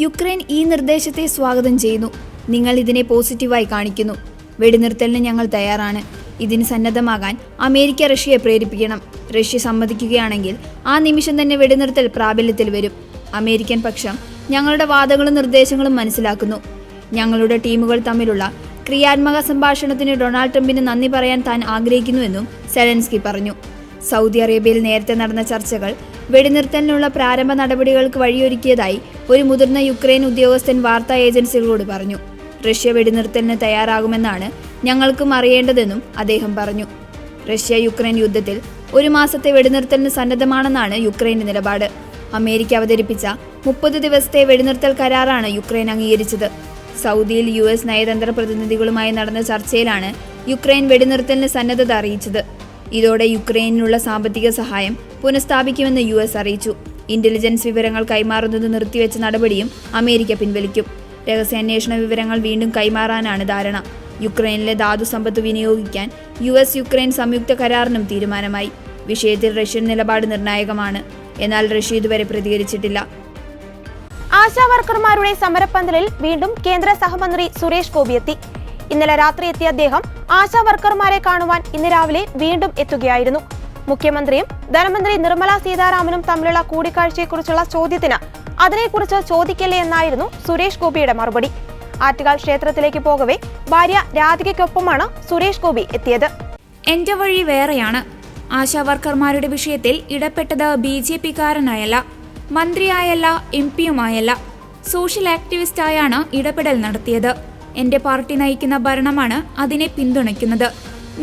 യുക്രൈൻ ഈ നിർദ്ദേശത്തെ സ്വാഗതം ചെയ്യുന്നു. നിങ്ങൾ ഇതിനെ പോസിറ്റീവായി കാണിക്കുന്നു. വെടിനിർത്തലിന് ഞങ്ങൾ തയ്യാറാണ്. ഇതിന് സന്നദ്ധമാകാൻ അമേരിക്ക റഷ്യയെ പ്രേരിപ്പിക്കണം. റഷ്യ സമ്മതിക്കുകയാണെങ്കിൽ ആ നിമിഷം തന്നെ വെടിനിർത്തൽ പ്രാബല്യത്തിൽ വരും. അമേരിക്കൻ പക്ഷം ഞങ്ങളുടെ വാദങ്ങളും നിർദ്ദേശങ്ങളും മനസ്സിലാക്കുന്നു. ഞങ്ങളുടെ ടീമുകൾ തമ്മിലുള്ള ക്രിയാത്മക സംഭാഷണത്തിന് ഡൊണാൾഡ് ട്രംപിന് നന്ദി പറയാൻ താൻ ആഗ്രഹിക്കുന്നുവെന്നും സെലൻസ്കി പറഞ്ഞു. സൗദി അറേബ്യയിൽ നേരത്തെ നടന്ന ചർച്ചകൾ വെടിനിർത്തലിനുള്ള പ്രാരംഭ നടപടികൾക്ക് വഴിയൊരുക്കിയതായി ഒരു മുതിർന്ന യുക്രൈൻ ഉദ്യോഗസ്ഥൻ വാർത്താ ഏജൻസികളോട് പറഞ്ഞു. റഷ്യ വെടിനിർത്തലിന് തയ്യാറാകുമെന്നാണ് ഞങ്ങൾക്കും അറിയേണ്ടതെന്നും അദ്ദേഹം പറഞ്ഞു. റഷ്യ യുക്രൈൻ യുദ്ധത്തിൽ 1 മാസത്തെ വെടിനിർത്തലിന് സന്നദ്ധമാണെന്നാണ് യുക്രൈന്റെ നിലപാട്. അമേരിക്ക അവതരിപ്പിച്ച 30 ദിവസത്തെ വെടിനിർത്തൽ കരാറാണ് യുക്രൈൻ അംഗീകരിച്ചത്. സൗദിയിൽ US നയതന്ത്ര പ്രതിനിധികളുമായി നടന്ന ചർച്ചയിലാണ് യുക്രൈൻ വെടിനിർത്തലിന് സന്നദ്ധത അറിയിച്ചത്. ഇതോടെ യുക്രൈനിനുള്ള സാമ്പത്തിക സഹായം പുനഃസ്ഥാപിക്കുമെന്ന് US അറിയിച്ചു. ഇന്റലിജൻസ് വിവരങ്ങൾ കൈമാറുന്നത് നിർത്തിവെച്ച നടപടിയും അമേരിക്ക പിൻവലിക്കും. രഹസ്യാന്വേഷണ വിവരങ്ങൾ വീണ്ടും കൈമാറാനാണ് ധാരണ. യുക്രൈനിലെ ധാതു സമ്പത്ത് വിനിയോഗിക്കാൻ US യുക്രൈൻ സംയുക്ത കരാറിനും തീരുമാനമായി. വിഷയത്തിൽ റഷ്യൻ നിലപാട് നിർണായകമാണ്. എന്നാൽ റഷ്യ ഇതുവരെ പ്രതികരിച്ചിട്ടില്ല. ആശാ വർക്കർമാരുടെ സമരപ്പന്തലിൽ വീണ്ടും കേന്ദ്ര സഹമന്ത്രി സുരേഷ് ഗോപി എത്തി. ഇന്നലെ രാത്രി എത്തിയ അദ്ദേഹം ആശാ വർക്കർമാരെ കാണുവാൻ ഇന്ന് രാവിലെ വീണ്ടും എത്തുകയായിരുന്നു. മുഖ്യമന്ത്രിയും ധനമന്ത്രി നിർമ്മല സീതാരാമനും തമ്മിലുള്ള കൂടിക്കാഴ്ചയെക്കുറിച്ചുള്ള ചോദ്യത്തിന് അതിനെക്കുറിച്ച് ചോദിക്കല്ലേ എന്നായിരുന്നു സുരേഷ് ഗോപിയുടെ മറുപടി. ആറ്റുകാൽ ക്ഷേത്രത്തിലേക്ക് പോകവേ ഭാര്യ രാധികയ്ക്കൊപ്പമാണ് സുരേഷ് ഗോപി എത്തിയത്. എന്റെ വഴി വേറെയാണ്. ആശാ വർക്കർമാരുടെ വിഷയത്തിൽ ഇടപെട്ടത് BJP-കാരനായല്ല, മന്ത്രിയായല്ല, MP-യുമായല്ല. സോഷ്യൽ ആക്ടിവിസ്റ്റായാണ് ഇടപെടൽ നടത്തിയത്. എന്റെ പാർട്ടി നയിക്കുന്ന ഭരണമാണ് അതിനെ പിന്തുണയ്ക്കുന്നത്.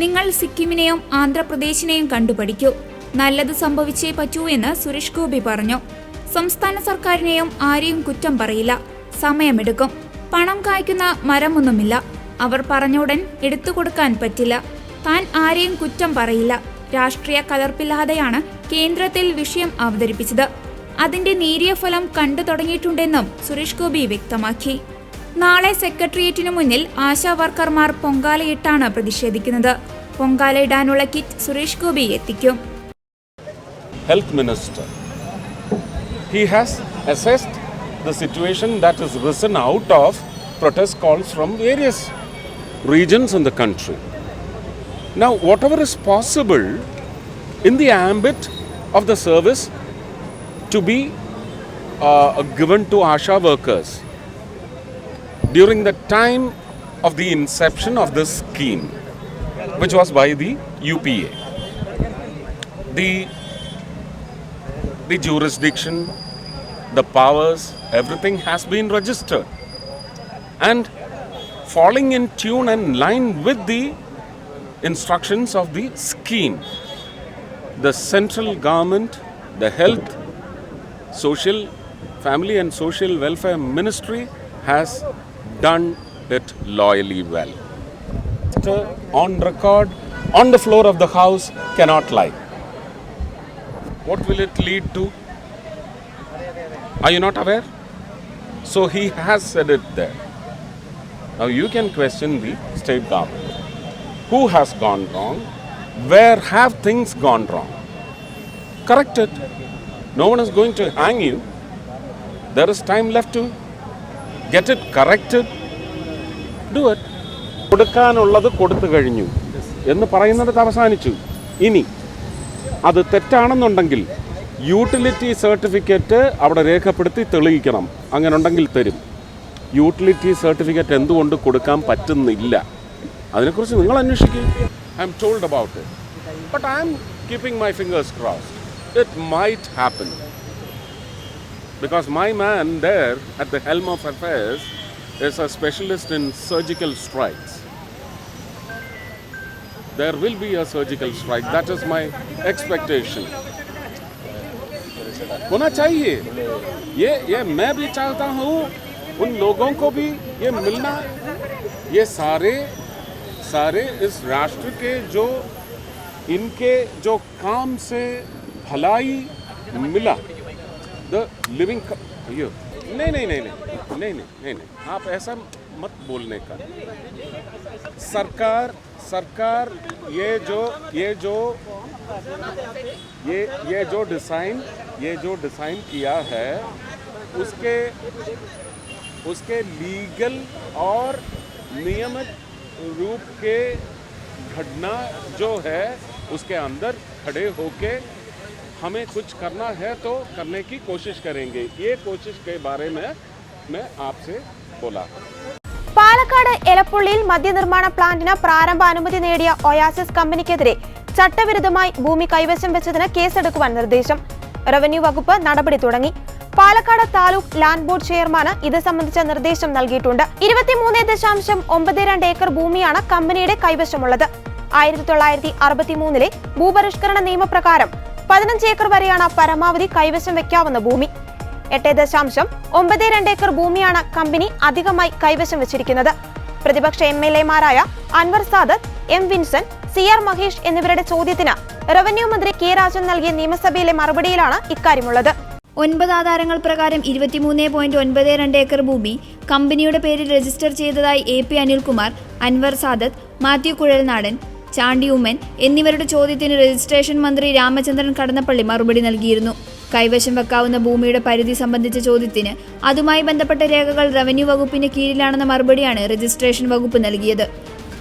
നിങ്ങൾ സിക്കിമിനെയും ആന്ധ്രാപ്രദേശിനെയും കണ്ടുപഠിക്കൂ. നല്ലത് സംഭവിച്ചേ പറ്റൂ എന്ന് സുരേഷ് ഗോപി പറഞ്ഞു. സംസ്ഥാന സർക്കാരിനെയും ആരെയും കുറ്റം പറയില്ല. സമയമെടുക്കും. പണം കായ്ക്കുന്ന മരമൊന്നുമില്ല. അവർ പറഞ്ഞുടൻ എടുത്തുകൊടുക്കാൻ പറ്റില്ല. താൻ ആരെയും കുറ്റം പറയില്ല. രാഷ്ട്രീയ കലർപ്പില്ലാതെയാണ് കേന്ദ്രത്തിൽ വിഷയം അവതരിപ്പിച്ചത്. അതിന്റെ നേരിയ ഫലം കണ്ടു തുടങ്ങിയിട്ടുണ്ടെന്നും സുരേഷ് ഗോപി വ്യക്തമാക്കി. നാളെ സെക്രട്ടേറിയറ്റിനു മുന്നിൽ ആശാ വർക്കർമാർ പൊങ്കാലയിട്ടാണ് പ്രതിഷേധിക്കുന്നത്. പൊങ്കാലയിടാനുള്ള കിറ്റ് സുരേഷ് ഗോപി എത്തിക്കും. Health Minister, he has assessed the situation that has risen out of protest calls from various regions in the country. Now, whatever is possible in the ambit of the service to be given to ASHA workers during the time of the inception of this scheme, which was by the UPA. The jurisdiction, the powers, everything has been registered. And falling in tune and line with the instructions of the scheme, the central government, the health, social, family and social welfare ministry has done it loyally well. On record, on the floor of the house, cannot lie. What will it lead to? Are you not aware? So he has said it there. Now you can question the state government. Who has gone wrong? Where have things gone wrong? Correct it. No one is going to hang you. There is time left to get it corrected. Do it. കൊടുക്കാനുള്ളത് കൊടുത്തു കഴിഞ്ഞു എന്ന് പറയുന്നത് അവസാനിച്ചു. ഇനി അത് തെറ്റാണെന്നുണ്ടെങ്കിൽ utility certificate അവിടെ രേഖപ്പെടുത്തി തെളിയിക്കണം. അങ്ങനെ ഉണ്ടെങ്കിൽ തരും. യൂട്ടിലിറ്റി സർട്ടിഫിക്കറ്റ് എന്തുകൊണ്ട് കൊടുക്കാൻ പറ്റുന്നില്ല, അതിനെക്കുറിച്ച് നിങ്ങൾ അന്വേഷിക്കുക. I M told about it, but I M keeping my fingers crossed. It might happen because my man there at the helm of affairs is a specialist in surgical strikes. There will be a surgical strike. That is my expectation. होना चाहिए. ये मैं भी चाहता हूँ उन लोगों को भी ये मिलना. ये सारे इस राष्ट्र के जो इनके जो काम से भलाई मिला, द लिविंग. नहीं, आप ऐसा मत बोलने का. सरकार ये जो डिज़ाइन किया है उसके लीगल और नियमित रूप के घटना जो है उसके अंदर खड़े होके हमें कुछ करना है तो करने की कोशिश करेंगे. ये कोशिश के बारे में मैं आपसे बोला. പാലക്കാട് എലപ്പുള്ളിയിൽ മദ്യനിർമ്മാണ പ്ലാന്റിന് പ്രാരംഭ അനുമതി നേടിയ ഒയാസിസ് കമ്പനിക്കെതിരെ ചട്ടവിരുദ്ധമായി ഭൂമി കൈവശം വെച്ചതിന് കേസെടുക്കുവാൻ നിർദ്ദേശം. റവന്യൂ വകുപ്പ് നടപടി തുടങ്ങി. പാലക്കാട് താലൂക്ക് ലാൻഡ് ബോർഡ് ചെയർമാന് ഇത് സംബന്ധിച്ച നിർദ്ദേശം നൽകിയിട്ടുണ്ട്. 23.92 ഏക്കർ ഭൂമിയാണ് കമ്പനിയുടെ കൈവശമുള്ളത്. 1963 ഭൂപരിഷ്കരണ നിയമപ്രകാരം 15 ഏക്കർ വരെയാണ് പരമാവധി കൈവശം വെക്കാവുന്ന ഭൂമി. 8.92 ഏക്കർ ഭൂമിയാണ് കമ്പനി അധികമായി കൈവശം വെച്ചിരിക്കുന്നത്. പ്രതിപക്ഷ MLA-മാരായ അൻവർ സാദത്ത്, M. വിൻസെന്റ്, CR മഹേഷ് എന്നിവരുടെ ചോദ്യത്തിന് റവന്യൂ മന്ത്രി K. രാജൻ നൽകിയ നിയമസഭയിലെ മറുപടിയിലാണ് ഇക്കാര്യമുള്ളത്. 9 ആധാരങ്ങൾ പ്രകാരം 23.92 ഏക്കർ ഭൂമി കമ്പനിയുടെ പേരിൽ രജിസ്റ്റർ ചെയ്തതായി AP അനിൽകുമാർ, അൻവർ സാദത്ത്, മാത്യു കുഴൽനാടൻ, ചാണ്ടി ഉമ്മൻ എന്നിവരുടെ ചോദ്യത്തിന് രജിസ്ട്രേഷൻ മന്ത്രി രാമചന്ദ്രൻ കടന്നപ്പള്ളി മറുപടി നൽകിയിരുന്നു. കൈവശം വെക്കാവുന്ന ഭൂമിയുടെ പരിധി സംബന്ധിച്ച ചോദ്യത്തിന് അതുമായി ബന്ധപ്പെട്ട രേഖകൾ റവന്യൂ വകുപ്പിന് കീഴിലാണെന്ന മറുപടിയാണ് രജിസ്ട്രേഷൻ വകുപ്പ് നൽകിയത്.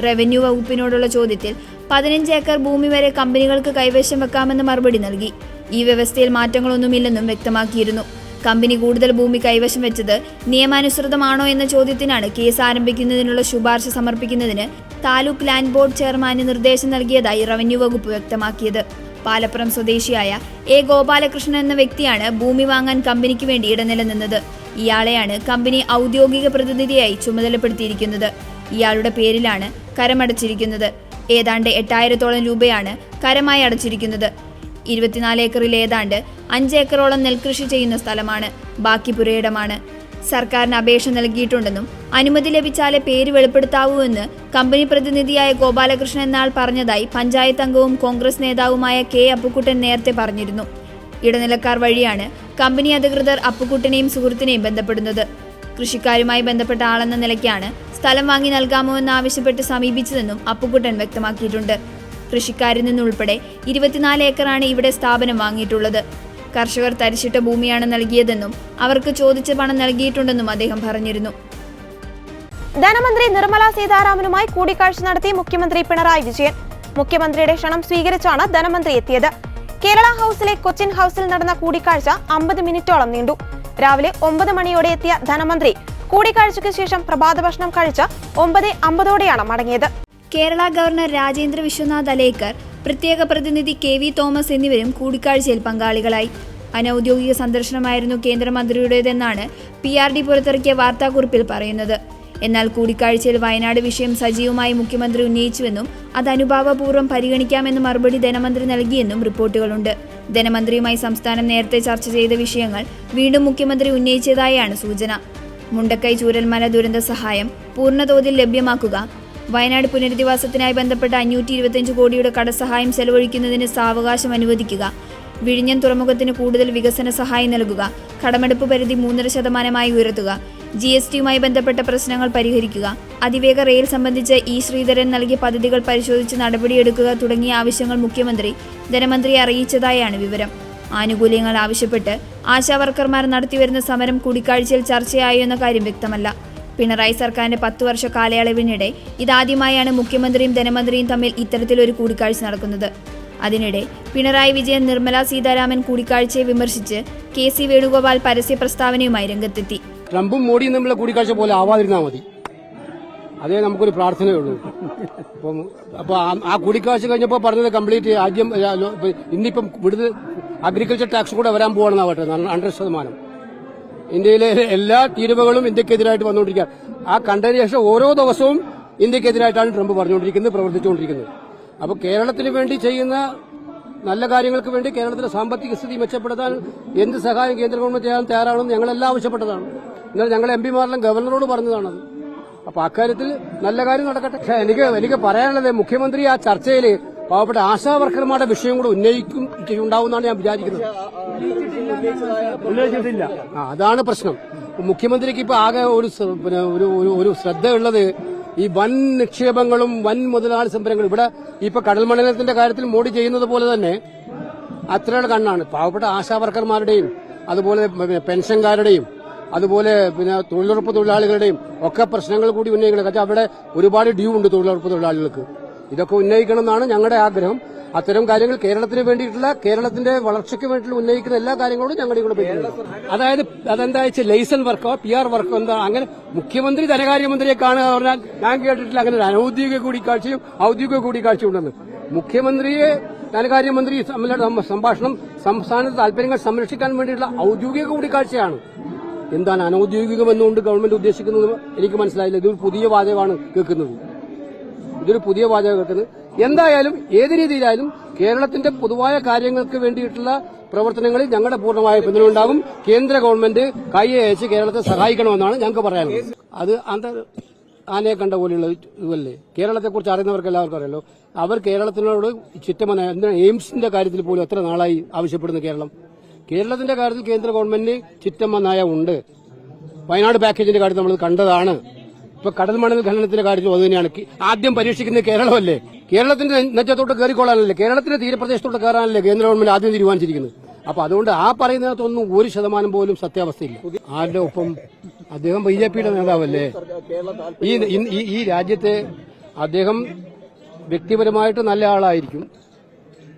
റവന്യൂ വകുപ്പിനോടുള്ള ചോദ്യത്തിൽ 15 ഏക്കർ ഭൂമി വരെ കമ്പനികൾക്ക് കൈവശം വെക്കാമെന്ന് മറുപടി നൽകി. ഈ വ്യവസ്ഥയിൽ മാറ്റങ്ങളൊന്നുമില്ലെന്നും വ്യക്തമാക്കിയിരുന്നു. കമ്പനി കൂടുതൽ ഭൂമി കൈവശം വെച്ചത് നിയമാനുസൃതമാണോ എന്ന ചോദ്യത്തിനാണ് കേസ് ആരംഭിക്കുന്നതിനുള്ള ശുപാർശ സമർപ്പിക്കുന്നതിന് താലൂക്ക് ലാൻഡ് ബോർഡ് ചെയർമാന് നിർദ്ദേശം നൽകിയതായി റവന്യൂ വകുപ്പ് വ്യക്തമാക്കിയത്. പാലപ്പുറം സ്വദേശിയായ A. ഗോപാലകൃഷ്ണൻ എന്ന വ്യക്തിയാണ് ഭൂമി വാങ്ങാൻ കമ്പനിക്ക് വേണ്ടി ഇടനില നിന്നത്. ഇയാളെയാണ് കമ്പനി ഔദ്യോഗിക പ്രതിനിധിയായി ചുമതലപ്പെടുത്തിയിരിക്കുന്നത്. ഇയാളുടെ പേരിലാണ് കരമടച്ചിരിക്കുന്നത്. ഏതാണ്ട് 8,000-ഓളം രൂപയാണ് കരമായി അടച്ചിരിക്കുന്നത്. 24 ഏക്കറിൽ ഏതാണ്ട് 5 ഏക്കറോളം നെൽകൃഷി ചെയ്യുന്ന സ്ഥലമാണ്. ബാക്കി പുരയിടമാണ്. സർക്കാരിന് അപേക്ഷ നൽകിയിട്ടുണ്ടെന്നും അനുമതി ലഭിച്ചാലേ പേര് വെളിപ്പെടുത്താവൂ എന്ന് കമ്പനി പ്രതിനിധിയായ ഗോപാലകൃഷ്ണൻ എന്നാൾ പറഞ്ഞതായി പഞ്ചായത്ത് അംഗവും കോൺഗ്രസ് നേതാവുമായ കെ അപ്പുക്കുട്ടൻ നേരത്തെ പറഞ്ഞിരുന്നു. ഇടനിലക്കാർ വഴിയാണ് കമ്പനി അധികൃതർ അപ്പുക്കുട്ടനെയും സുഹൃത്തിനെയും ബന്ധപ്പെടുന്നത്. കൃഷിക്കാരുമായി ബന്ധപ്പെട്ട ആളെന്ന നിലയ്ക്കാണ് സ്ഥലം വാങ്ങി നൽകാമോ എന്നാവശ്യപ്പെട്ട് സമീപിച്ചതെന്നും അപ്പുക്കുട്ടൻ വ്യക്തമാക്കിയിട്ടുണ്ട്. കൃഷിക്കാരിൽ നിന്നുൾപ്പെടെ 24 ഏക്കറാണ് ഇവിടെ സ്ഥാപനം വാങ്ങിയിട്ടുള്ളത്. കർഷകർ തരിശിട്ട ഭൂമിയാണ് നൽകിയതെന്നും അവർക്ക് ചോദിച്ച പണം നൽകിയിട്ടുണ്ടെന്നും അദ്ദേഹം പറഞ്ഞിരുന്നു. ധനമന്ത്രി നിർമ്മല സീതാരാമനുമായി കൂടിക്കാഴ്ച നടത്തി മുഖ്യമന്ത്രി പിണറായി വിജയൻ. മുഖ്യമന്ത്രിയുടെ ക്ഷണം സ്വീകരിച്ചാണ് ധനമന്ത്രി എത്തിയത്. കേരള ഹൌസിലെ കൊച്ചിൻ ഹൌസിൽ നടന്ന കൂടിക്കാഴ്ച 50 മിനിറ്റോളം നീണ്ടു. രാവിലെ 9 മണിയോടെ എത്തിയ ധനമന്ത്രി കൂടിക്കാഴ്ചയ്ക്ക് ശേഷം പ്രഭാത ഭക്ഷണം കഴിച്ച് 9:50ഓടെയാണ് മടങ്ങിയത്. കേരള ഗവർണർ രാജേന്ദ്ര വിശ്വനാഥ് അലേക്കർ, പ്രത്യേക പ്രതിനിധി KV തോമസ് എന്നിവരും കൂടിക്കാഴ്ചയിൽ പങ്കാളികളായി. അനൌദ്യോഗിക സന്ദർശനമായിരുന്നു കേന്ദ്രമന്ത്രിയുടേതെന്നാണ് PRD പുറത്തിറക്കിയ വാർത്താക്കുറിപ്പിൽ പറയുന്നത്. എന്നാൽ കൂടിക്കാഴ്ചയിൽ വയനാട് വിഷയം സജീവമായി മുഖ്യമന്ത്രി ഉന്നയിച്ചുവെന്നും അത് അനുഭാവപൂർവ്വം പരിഗണിക്കാമെന്ന് മറുപടി ധനമന്ത്രി നൽകിയെന്നും റിപ്പോർട്ടുകളുണ്ട്. ധനമന്ത്രിയുമായി സംസ്ഥാനം നേരത്തെ ചർച്ച ചെയ്ത വിഷയങ്ങൾ വീണ്ടും മുഖ്യമന്ത്രി ഉന്നയിച്ചതായാണ് സൂചന. മുണ്ടക്കൈ ചൂരൽമല ദുരന്ത സഹായം പൂർണ്ണതോതിൽ ലഭ്യമാക്കുക, വയനാട് പുനരധിവാസത്തിനായി ബന്ധപ്പെട്ട 525 കോടിയുടെ കടസഹായം ചെലവഴിക്കുന്നതിന് സാവകാശം അനുവദിക്കുക, വിഴിഞ്ഞം തുറമുഖത്തിന് കൂടുതൽ വികസന സഹായം നൽകുക, കടമെടുപ്പ് പരിധി 3% ഉയർത്തുക, GSTയുമായി ബന്ധപ്പെട്ട പ്രശ്നങ്ങൾ പരിഹരിക്കുക, അതിവേഗ റെയിൽ സംബന്ധിച്ച് E ശ്രീധരൻ നൽകിയ പദ്ധതികൾ പരിശോധിച്ച് നടപടിയെടുക്കുക തുടങ്ങിയ ആവശ്യങ്ങൾ മുഖ്യമന്ത്രി ധനമന്ത്രിയെ അറിയിച്ചതായാണ് വിവരം. ആനുകൂല്യങ്ങൾ ആവശ്യപ്പെട്ട് ആശാവർക്കർമാർ നടത്തിവരുന്ന സമരം കൂടിക്കാഴ്ചയിൽ ചർച്ചയായോ എന്ന കാര്യം വ്യക്തമല്ല. പിണറായി സർക്കാരിന്റെ 10 വർഷ കാലയളവിനിടെ ഇതാദ്യമായാണ് മുഖ്യമന്ത്രിയും ധനമന്ത്രിയും തമ്മിൽ ഇത്തരത്തിലൊരു കൂടിക്കാഴ്ച നടക്കുന്നത്. അതിനിടെ പിണറായി വിജയൻ നിർമ്മല സീതാരാമൻ കൂടിക്കാഴ്ചയെ വിമർശിച്ച് KC വേണുഗോപാൽ പരസ്യ പ്രസ്താവനയുമായി രംഗത്തെത്തി. ട്രംപും മോഡിയും തമ്മിലുള്ള കൂടിക്കാഴ്ച പോലെ ആവാതിരുന്നാൽ മതി, അതേ നമുക്കൊരു പ്രാർത്ഥനയുള്ളൂ. അപ്പോൾ ആ കൂടിക്കാഴ്ച കഴിഞ്ഞപ്പോൾ പറഞ്ഞത് കംപ്ലീറ്റ് ആദ്യം ഇന്നിപ്പം വിടുതൽ അഗ്രികൾച്ചർ ടാക്സ് കൂടെ വരാൻ പോകണമെന്നാ പറ്റുന്നത് 100%. ഇന്ത്യയിലെ എല്ലാ തീരുവകളും ഇന്ത്യക്കെതിരായിട്ട് വന്നുകൊണ്ടിരിക്കുക. ആ കണ്ടതിന് ശേഷം ഓരോ ദിവസവും ഇന്ത്യക്കെതിരായിട്ടാണ് ട്രംപ് പറഞ്ഞുകൊണ്ടിരിക്കുന്നത്, പ്രവർത്തിച്ചുകൊണ്ടിരിക്കുന്നത്. അപ്പോൾ കേരളത്തിന് വേണ്ടി ചെയ്യുന്ന നല്ല കാര്യങ്ങൾക്ക് വേണ്ടി കേരളത്തിലെ സാമ്പത്തിക സ്ഥിതി മെച്ചപ്പെടുത്താൻ എന്ത് സഹായം കേന്ദ്ര ഗവൺമെന്റ് ചെയ്യാൻ തയ്യാറാണെന്ന് ഞങ്ങളെല്ലാം ആവശ്യപ്പെട്ടതാണ്. എന്നാൽ ഞങ്ങൾ MPമാരെല്ലാം ഗവർണറോട് പറഞ്ഞതാണത്. അപ്പൊ അക്കാര്യത്തിൽ നല്ല കാര്യം നടക്കട്ടെ. പക്ഷെ എനിക്ക് പറയാനുള്ളത്, മുഖ്യമന്ത്രി ആ ചർച്ചയിൽ പാവപ്പെട്ട ആശാവർക്കർമാരുടെ വിഷയം കൂടെ ഉണ്ടാവുമെന്നാണ് ഞാൻ വിചാരിക്കുന്നത്. ഉന്നയിച്ചിട്ടില്ല. അതാണ് പ്രശ്നം. മുഖ്യമന്ത്രിക്ക് ഇപ്പൊ ആകെ ഒരു ശ്രദ്ധയുള്ളത് ഈ വൻ നിക്ഷേപങ്ങളും വൻ മുതലാളി സംരംഭങ്ങളും. ഇവിടെ ഇപ്പൊ കടൽമണ്ഡലത്തിന്റെ കാര്യത്തിൽ മോഡി ചെയ്യുന്നത് പോലെ തന്നെ അത്രയുടെ കണ്ണാണ് പാവപ്പെട്ട ആശാവർക്കർമാരുടെയും അതുപോലെ പെൻഷൻകാരുടെയും അതുപോലെ തൊഴിലുറപ്പ് തൊഴിലാളികളുടെയും ഒക്കെ പ്രശ്നങ്ങൾ കൂടി ഉന്നയിക്കണം. കാരണം അവിടെ ഒരുപാട് ഡ്യൂ ഉണ്ട് തൊഴിലുറപ്പ് തൊഴിലാളികൾക്ക്. ഇതൊക്കെ ഉന്നയിക്കണം എന്നാണ് ഞങ്ങളുടെ ആഗ്രഹം. അത്തരം കാര്യങ്ങൾ കേരളത്തിന് വേണ്ടിയിട്ടുള്ള, കേരളത്തിന്റെ വളർച്ചയ്ക്ക് വേണ്ടിയിട്ടുള്ള ഉന്നയിക്കുന്ന എല്ലാ കാര്യങ്ങളോടും ഞങ്ങളുടെ കൂടെ പറ്റുന്നത്. അതായത് അതെന്താ വെച്ചാൽ ലൈസൻസ് വർക്കോ PR വർക്കോ എന്താ, അങ്ങനെ മുഖ്യമന്ത്രി ധനകാര്യമന്ത്രിയെ കാണുക പറഞ്ഞാൽ ഞാൻ കേട്ടിട്ടില്ല അങ്ങനെ ഒരു അനൌദ്യോഗിക കൂടിക്കാഴ്ചയും ഔദ്യോഗിക കൂടിക്കാഴ്ചയും ഉണ്ടെന്ന്. മുഖ്യമന്ത്രിയെ ധനകാര്യമന്ത്രി സംഭാഷണം സംസ്ഥാനത്തെ താൽപര്യങ്ങൾ സംരക്ഷിക്കാൻ വേണ്ടിയിട്ടുള്ള ഔദ്യോഗിക കൂടിക്കാഴ്ചയാണ്. എന്താണ് അനൌദ്യോഗികം എന്നുകൊണ്ട് ഗവൺമെന്റ് ഉദ്ദേശിക്കുന്നത് എനിക്ക് മനസ്സിലായില്ല. ഇതൊരു പുതിയ വാചകമാണ് കേൾക്കുന്നത്. എന്തായാലും ഏത് രീതിയിലായാലും കേരളത്തിന്റെ പൊതുവായ കാര്യങ്ങൾക്ക് വേണ്ടിയിട്ടുള്ള പ്രവർത്തനങ്ങളിൽ ഞങ്ങളുടെ പൂർണ്ണമായ പിന്തുണയുണ്ടാകും. കേന്ദ്ര ഗവൺമെന്റ് കൈയച്ച് കേരളത്തെ സഹായിക്കണമെന്നാണ് ഞങ്ങൾക്ക് പറയാനുള്ളത്. അത് ആനയെ കണ്ട പോലെയുള്ള ഇതല്ലേ. കേരളത്തെക്കുറിച്ച് അറിയുന്നവർക്ക് എല്ലാവർക്കും അറിയാലോ. അവർ കേരളത്തിനോട് ചുറ്റമന എയിംസിന്റെ കാര്യത്തിൽ പോലും എത്ര നാളായി ആവശ്യപ്പെടുന്നു കേരളത്തിന്റെ കാര്യത്തിൽ കേന്ദ്ര ഗവൺമെന്റ് ചിറ്റമ്മ നയം ഉണ്ട്. വയനാട് പാക്കേജിന്റെ കാര്യത്തിൽ നമ്മൾ കണ്ടതാണ്. ഇപ്പൊ കടൽമണൽ ഖനനത്തിന്റെ കാര്യത്തിൽ അത് തന്നെയാണ്. ആദ്യം പരീക്ഷിക്കുന്നത് കേരളമല്ലേ. കേരളത്തിന്റെ നെറ്റത്തോട്ട് കയറിക്കൊള്ളാനല്ലേ, കേരളത്തിന്റെ തീരപ്രദേശത്തോട്ട് കയറാനല്ലേ കേന്ദ്ര ഗവൺമെന്റ് ആദ്യം തീരുമാനിച്ചിരിക്കുന്നത്. അപ്പൊ അതുകൊണ്ട് ആ പറയുന്നതിനകത്തൊന്നും 1% പോലും സത്യാവസ്ഥയില്ല. ആരുടെ ഒപ്പം? അദ്ദേഹം BJPയുടെ നേതാവല്ലേ. ഈ രാജ്യത്തെ അദ്ദേഹം വ്യക്തിപരമായിട്ട് നല്ല ആളായിരിക്കും.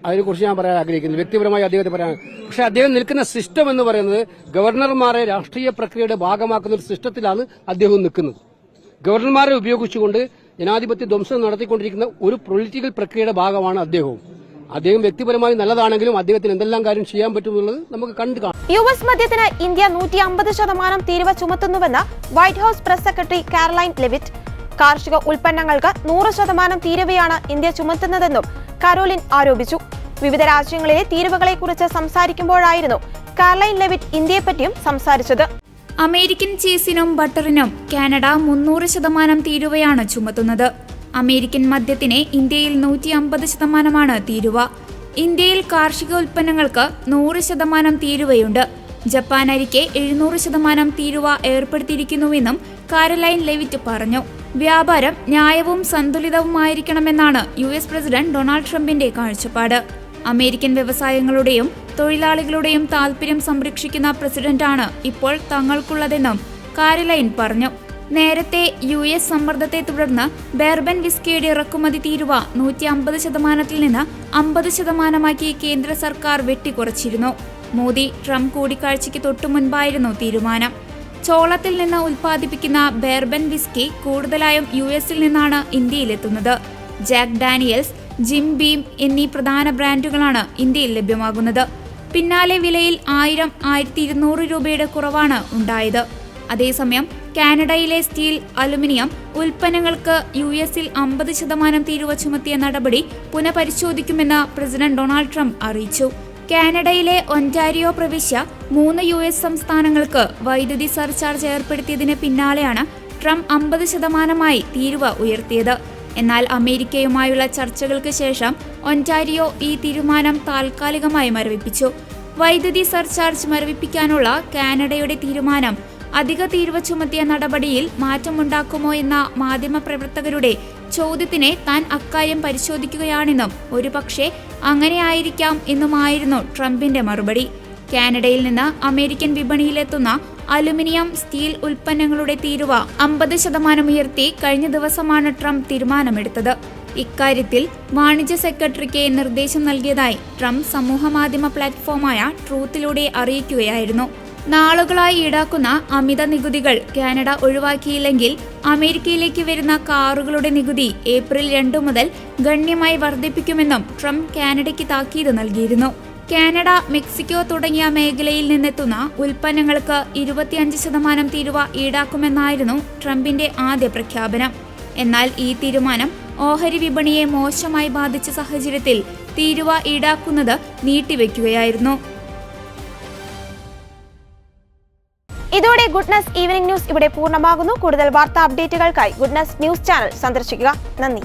അതിനെക്കുറിച്ച് ഞാൻ പറയാൻ ആഗ്രഹിക്കുന്നു. വ്യക്തിപരമായി അദ്ദേഹത്തെ പറയാൻ. പക്ഷെ അദ്ദേഹം നിൽക്കുന്ന സിസ്റ്റം എന്ന് പറയുന്നത് ഗവർണർമാരെ രാഷ്ട്രീയ പ്രക്രിയയുടെ ഭാഗമാക്കുന്ന ഒരു സിസ്റ്റത്തിലാണ് അദ്ദേഹം നിൽക്കുന്നത്. ഗവർണർമാരെ ഉപയോഗിച്ചുകൊണ്ട് ജനാധിപത്യ ധ്വംസം നടത്തിക്കൊണ്ടിരിക്കുന്ന ഒരു പൊളിറ്റിക്കൽ പ്രക്രിയയുടെ ഭാഗമാണ് അദ്ദേഹവും. അദ്ദേഹം വ്യക്തിപരമായി നല്ലതാണെങ്കിലും അദ്ദേഹത്തിന് എന്തെല്ലാം കാര്യം ചെയ്യാൻ പറ്റുമെന്നുള്ളത് നമുക്ക് കണ്ടു കാണാം. US മദ്യത്തിന് ഇന്ത്യ 150% തീരുവ ചുമത്തുന്നുവെന്ന് White House press secretary Karoline Leavitt. കാർഷിക ഉൽപ്പന്നങ്ങൾക്ക് 100% തീരുവയാണ് ഇന്ത്യ ചുമത്തുന്നതെന്നും കാരോലിൻ ആരോപിച്ചു. വിവിധ രാജ്യങ്ങളിലെ തീരുവകളെക്കുറിച്ച് സംസാരിക്കുമ്പോഴായിരുന്നു കാരലൈൻ ലെവിറ്റ് ഇന്ത്യയെപ്പറ്റിയും സംസാരിച്ചത്. അമേരിക്കൻ ചീസിനും ബട്ടറിനും കാനഡ 300% തീരുവയാണ് ചുമത്തുന്നത്. അമേരിക്കൻ മദ്യത്തിന് ഇന്ത്യയിൽ 150% തീരുവ. ഇന്ത്യയിൽ കാർഷിക ഉൽപ്പന്നങ്ങൾക്ക് 100% തീരുവയുണ്ട്. ജപ്പാൻ അരിക്ക് 700% തീരുവ ഏർപ്പെടുത്തിയിരിക്കുന്നുവെന്നും കാരലൈൻ ലെവിറ്റ് പറഞ്ഞു. വ്യാപാരം ന്യായവും സന്തുലിതവുമായിരിക്കണമെന്നാണ് US പ്രസിഡന്റ് ഡൊണാൾഡ് ട്രംപിന്റെ കാഴ്ചപ്പാട്. അമേരിക്കൻ വ്യവസായങ്ങളുടെയും തൊഴിലാളികളുടെയും താൽപര്യം സംരക്ഷിക്കുന്ന പ്രസിഡന്റാണ് ഇപ്പോൾ തങ്ങൾക്കുള്ളതെന്നും കാരലൈൻ പറഞ്ഞു. നേരത്തെ US സമ്മർദ്ദത്തെ തുടർന്ന് ബെർബൻ വിസ്കിയുടെ ഇറക്കുമതി തീരുവ 150%-ൽ നിന്ന് 50%-ആക്കി കേന്ദ്ര സർക്കാർ വെട്ടിക്കുറച്ചിരുന്നു. മോദി ട്രംപ് കൂടിക്കാഴ്ചയ്ക്ക് തൊട്ടുമുൻപായിരുന്നു തീരുമാനം. ചോളത്തിൽ നിന്ന് ഉൽപ്പാദിപ്പിക്കുന്ന ബെർബൻ വിസ്കി കൂടുതലായും US-ൽ നിന്നാണ് ഇന്ത്യയിലെത്തുന്നത്. ജാക്ക് ഡാനിയൽസ്, ജിം ബീം എന്നീ പ്രധാന ബ്രാൻഡുകളാണ് ഇന്ത്യയിൽ ലഭ്യമാകുന്നത്. പിന്നാലെ വിലയിൽ 1000-1200 രൂപയുടെ കുറവാണ് ഉണ്ടായത്. അതേസമയം കാനഡയിലെ സ്റ്റീൽ, അലുമിനിയം ഉൽപ്പന്നങ്ങൾക്ക് US-ൽ 50% തീരുവ ചുമത്തിയ നടപടി പുനഃപരിശോധിക്കുമെന്ന് പ്രസിഡന്റ് ഡൊണാൾഡ് ട്രംപ് അറിയിച്ചു. കാനഡയിലെ ഒന്റാരിയോ പ്രവിശ്യ 3 US സംസ്ഥാനങ്ങൾക്ക് വൈദ്യുതി സർചാർജ് ഏർപ്പെടുത്തിയതിന് പിന്നാലെയാണ് ട്രംപ് 50%-ആയി തീരുവ ഉയർത്തിയത്. എന്നാൽ അമേരിക്കയുമായുള്ള ചർച്ചകൾക്ക് ശേഷം ഒന്റാരിയോ ഈ തീരുമാനം താൽക്കാലികമായി മരവിപ്പിച്ചു. വൈദ്യുതി സർചാർജ് മരവിപ്പിക്കാനുള്ള കാനഡയുടെ തീരുമാനം അധിക തീരുവ ചുമത്തിയ നടപടിയിൽ മാറ്റമുണ്ടാക്കുമോ എന്ന മാധ്യമപ്രവർത്തകരുടെ ചോദ്യത്തിന് താൻ അക്കാര്യം പരിശോധിക്കുകയാണെന്നും ഒരുപക്ഷെ അങ്ങനെയായിരിക്കാം എന്നുമായിരുന്നു ട്രംപിന്റെ മറുപടി. കാനഡയിൽ നിന്ന് അമേരിക്കൻ വിപണിയിലെത്തുന്ന അലുമിനിയം, സ്റ്റീൽ ഉൽപ്പന്നങ്ങളുടെ തീരുവ 50% ഉയർത്തി കഴിഞ്ഞ ദിവസമാണ് ട്രംപ് തീരുമാനമെടുത്തത്. ഇക്കാര്യത്തിൽ വാണിജ്യ സെക്രട്ടറിക്ക് നിർദ്ദേശം നൽകിയതായി ട്രംപ് സമൂഹമാധ്യമ പ്ലാറ്റ്ഫോമായ ട്രൂത്തിലൂടെ അറിയിക്കുകയായിരുന്നു. നാളുകളായി ഈടാക്കുന്ന അമിത നികുതികൾ കാനഡ ഒഴിവാക്കിയില്ലെങ്കിൽ അമേരിക്കയിലേക്ക് വരുന്ന കാറുകളുടെ നികുതി ഏപ്രിൽ 2 മുതൽ ഗണ്യമായി വർദ്ധിപ്പിക്കുമെന്നും ട്രംപ് കാനഡയ്ക്ക് താക്കീത് നൽകിയിരുന്നു. കാനഡ, മെക്സിക്കോ തുടങ്ങിയ മേഖലയിൽ നിന്നെത്തുന്ന ഉൽപ്പന്നങ്ങൾക്ക് 25% തീരുവ ഈടാക്കുമെന്നായിരുന്നു ട്രംപിന്റെ ആദ്യ പ്രഖ്യാപനം. എന്നാൽ ഈ തീരുമാനം ഓഹരി വിപണിയെ മോശമായി ബാധിച്ച സാഹചര്യത്തിൽ തീരുവ ഈടാക്കുന്നത് നീട്ടിവെക്കുകയായിരുന്നു. ഇതോടെ ഗുഡ്നസ് ഈവനിംഗ് ന്യൂസ് ഇവിടെ പൂർണ്ണമാകുന്നു. കൂടുതൽ വാർത്താ അപ്ഡേറ്റുകൾക്കായി ഗുഡ്നസ് ന്യൂസ് ചാനൽ സന്ദർശിക്കുക. നന്ദി.